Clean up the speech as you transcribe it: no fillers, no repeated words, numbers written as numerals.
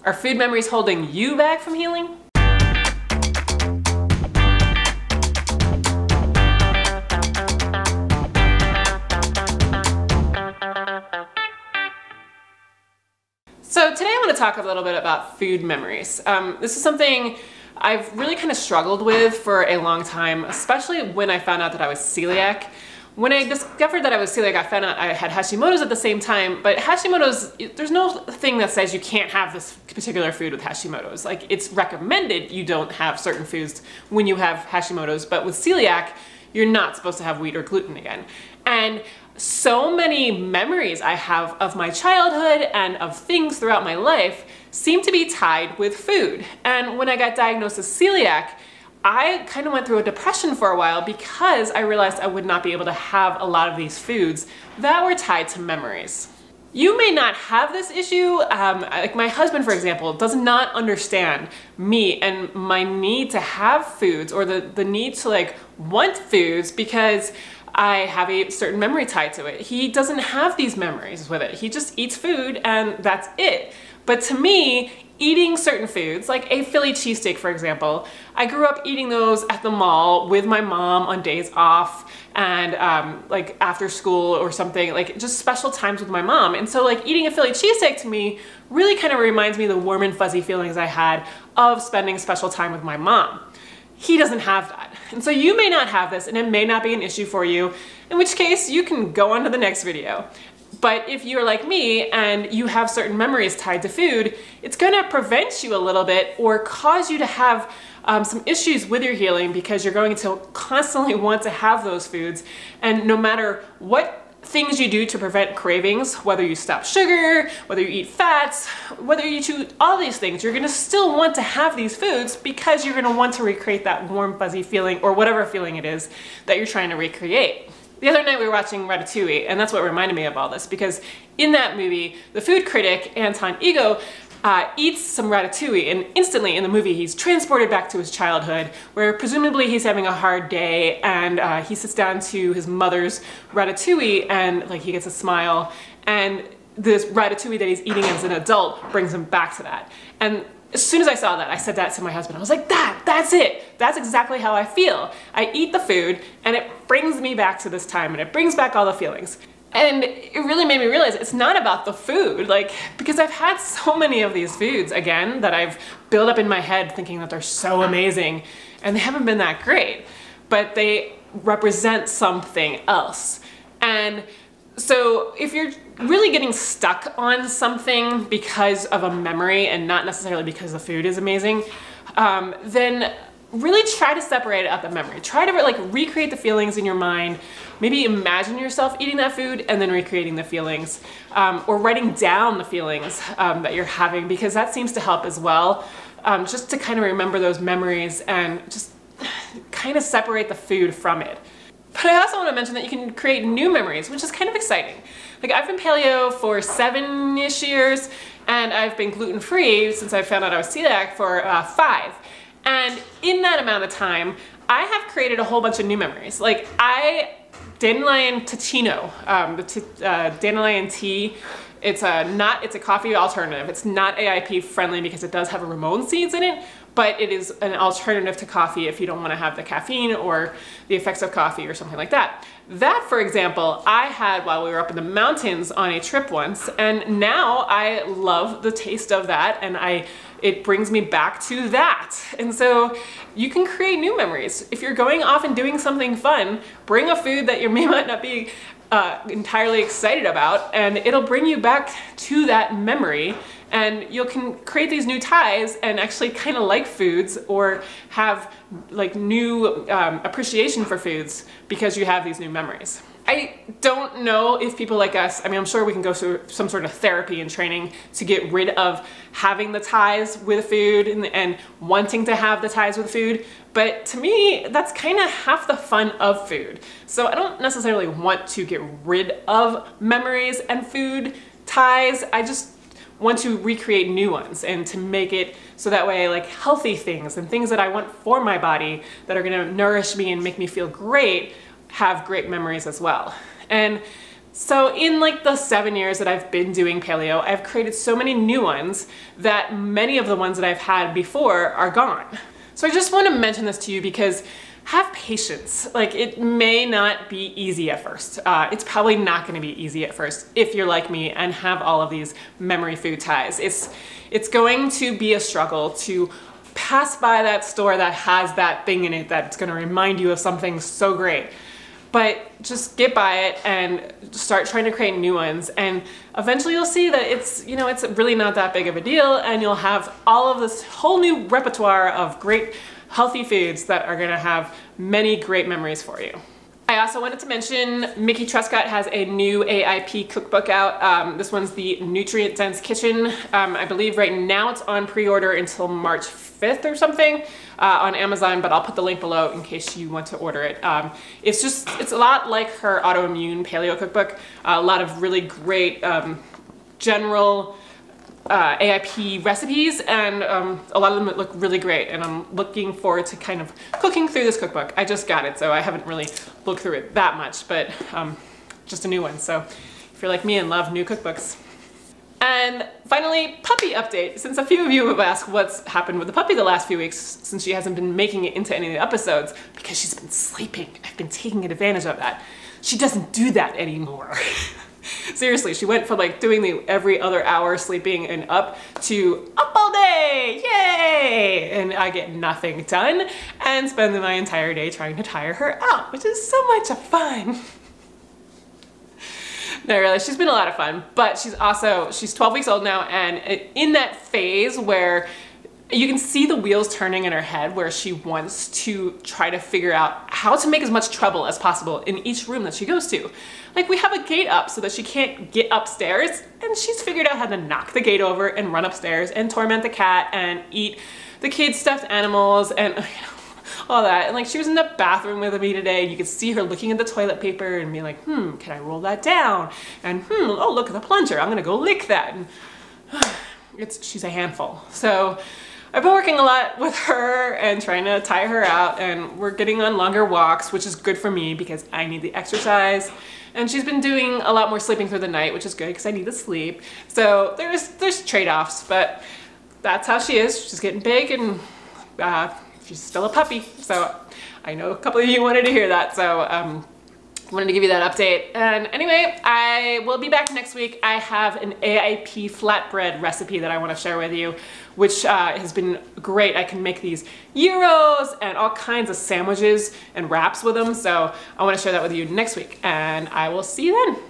Are food memories holding you back from healing? So today I want to talk a little bit about food memories. This is something I've really kind of struggled with for a long time, especially when I found out that I was celiac. When I discovered that I was celiac, I found out I had Hashimoto's at the same time, but Hashimoto's, there's no thing that says you can't have this particular food with Hashimoto's. Like, it's recommended you don't have certain foods when you have Hashimoto's, but with celiac, you're not supposed to have wheat or gluten again. And so many memories I have of my childhood and of things throughout my life seem to be tied with food. And when I got diagnosed as celiac, I kind of went through a depression for a while because I realized I would not be able to have a lot of these foods that were tied to memories. You may not have this issue. Like my husband, for example, does not understand me and my need to have foods, or the need to like want foods, because I have a certain memory tied to it. He doesn't have these memories with it. He just eats food and that's it. But to me, eating certain foods, like a Philly cheesesteak, for example, I grew up eating those at the mall with my mom on days off and like after school or something, like just special times with my mom. And so like eating a Philly cheesesteak to me really kind of reminds me of the warm and fuzzy feelings I had of spending special time with my mom. He doesn't have that. And so you may not have this and it may not be an issue for you, in which case you can go on to the next video. But if you're like me and you have certain memories tied to food, it's gonna prevent you a little bit or cause you to have some issues with your healing, because you're going to constantly want to have those foods. And no matter what things you do to prevent cravings, whether you stop sugar, whether you eat fats, whether you do all these things, you're gonna still want to have these foods because you're gonna want to recreate that warm, fuzzy feeling or whatever feeling it is that you're trying to recreate. The other night we were watching Ratatouille, and that's what reminded me of all this, because in that movie, the food critic, Anton Ego, eats some ratatouille, and instantly in the movie he's transported back to his childhood, where presumably he's having a hard day, and he sits down to his mother's ratatouille and like he gets a smile, and this ratatouille that he's eating as an adult brings him back to that. And as soon as I saw that, I said that to my husband. I was like, that's it. That's exactly how I feel. I eat the food and it brings me back to this time and it brings back all the feelings. And it really made me realize it's not about the food, like, because I've had so many of these foods, again, that I've built up in my head thinking that they're so amazing, and they haven't been that great, but they represent something else. And so if you're really getting stuck on something because of a memory and not necessarily because the food is amazing, then really try to separate out the memory. Try to like recreate the feelings in your mind. Maybe imagine yourself eating that food and then recreating the feelings, or writing down the feelings that you're having, because that seems to help as well, just to kind of remember those memories and just kind of separate the food from it. But I also want to mention that you can create new memories, which is kind of exciting. Like, I've been paleo for 7-ish years, and I've been gluten-free since I found out I was celiac for 5. And in that amount of time, I have created a whole bunch of new memories. Like, dandelion tacchino, dandelion tea, it's a coffee alternative. It's not AIP friendly because it does have Ramon seeds in it, but it is an alternative to coffee if you don't want to have the caffeine or the effects of coffee or something like that. That, for example, I had while we were up in the mountains on a trip once, and now I love the taste of that, and it brings me back to that. And so you can create new memories. If you're going off and doing something fun, bring a food that you may not be entirely excited about, and it'll bring you back to that memory, and you can create these new ties and actually kind of like foods or have like new appreciation for foods because you have these new memories. I don't know if people like us, I mean, I'm sure we can go through some sort of therapy and training to get rid of having the ties with food and wanting to have the ties with food, but to me, that's kind of half the fun of food. So I don't necessarily want to get rid of memories and food ties. I just want to recreate new ones and to make it so that way, like, healthy things and things that I want for my body that are gonna nourish me and make me feel great have great memories as well. And So in like the 7 years that I've been doing paleo, I've created so many new ones that many of the ones that I've had before are gone. So I just want to mention this to you because have patience. Like, it may not be easy at first. It's probably not going to be easy at first if you're like me and have all of these memory food ties. It's going to be a struggle to pass by that store that has that thing in it that's going to remind you of something so great. But just get by it and start trying to create new ones, and eventually you'll see that it's really not that big of a deal, and you'll have all of this whole new repertoire of great healthy foods that are gonna have many great memories for you. I also wanted to mention Mickey Truscott has a new AIP cookbook out. This one's the Nutrient Dense Kitchen. I believe right now it's on pre-order until March 5th or something on Amazon, but I'll put the link below in case you want to order it. It's a lot like her autoimmune paleo cookbook. A lot of really great general AIP recipes, and a lot of them look really great, and I'm looking forward to kind of cooking through this cookbook. I just got it, so I haven't really looked through it that much, but just a new one, so if you're like me and love new cookbooks. And finally, puppy update. Since a few of you have asked what's happened with the puppy the last few weeks, since she hasn't been making it into any of the episodes, because she's been sleeping. I've been taking advantage of that. She doesn't do that anymore. Seriously, she went from like doing the every other hour sleeping and up to up all day, yay! And I get nothing done and spend my entire day trying to tire her out, which is so much fun. No, really, she's been a lot of fun, but she's 12 weeks old now, and in that phase where you can see the wheels turning in her head, where she wants to try to figure out how to make as much trouble as possible in each room that she goes to. Like, we have a gate up so that she can't get upstairs, and she's figured out how to knock the gate over and run upstairs and torment the cat and eat the kids' stuffed animals and all that. And like, she was in the bathroom with me today, and you could see her looking at the toilet paper and being like, can I roll that down? And oh, look at the plunger, I'm gonna go lick that. And she's a handful. So I've been working a lot with her and trying to tire her out, and we're getting on longer walks, which is good for me because I need the exercise. And she's been doing a lot more sleeping through the night, which is good because I need to sleep. So there's trade-offs, but that's how she is. She's getting big, and she's still a puppy. So I know a couple of you wanted to hear that, so wanted to give you that update. And anyway, I will be back next week. I have an AIP flatbread recipe that I want to share with you, which has been great. I can make these gyros and all kinds of sandwiches and wraps with them. So I want to share that with you next week, and I will see you then.